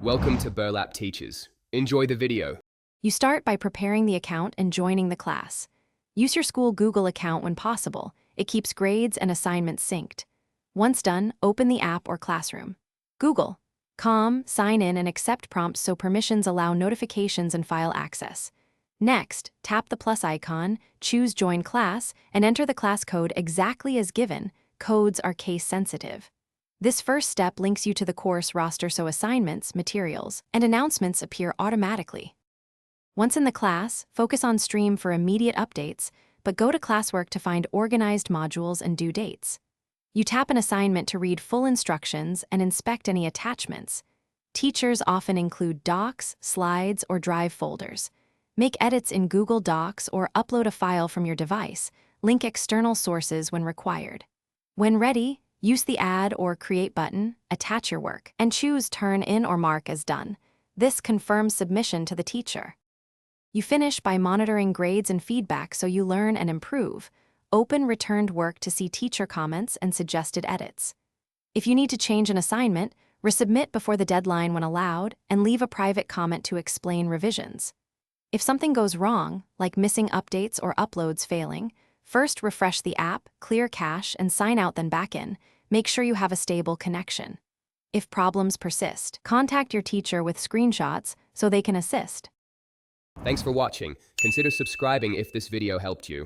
Welcome to Burlap Teachers. Enjoy the video. You start by preparing the account and joining the class. Use your school Google account when possible. It keeps grades and assignments synced. Once done, open the app or classroom. Google. Sign in and accept prompts so permissions allow notifications and file access. Next, tap the plus icon, choose Join Class, and enter the class code exactly as given. Codes are case-sensitive. This first step links you to the course roster so assignments, materials, and announcements appear automatically. Once in the class, focus on Stream for immediate updates, but go to Classwork to find organized modules and due dates. You tap an assignment to read full instructions and inspect any attachments. Teachers often include docs, slides, or Drive folders. Make edits in Google Docs or upload a file from your device. Link external sources when required. When ready, use the Add or Create button, attach your work, and choose Turn in or Mark as done. This confirms submission to the teacher. You finish by monitoring grades and feedback so you learn and improve. Open returned work to see teacher comments and suggested edits. If you need to change an assignment, resubmit before the deadline when allowed, and leave a private comment to explain revisions. If something goes wrong, like missing updates or uploads failing, first refresh the app, clear cache, and sign out then back in. Make sure you have a stable connection. If problems persist, contact your teacher with screenshots so they can assist. Thanks for watching. Consider subscribing if this video helped you.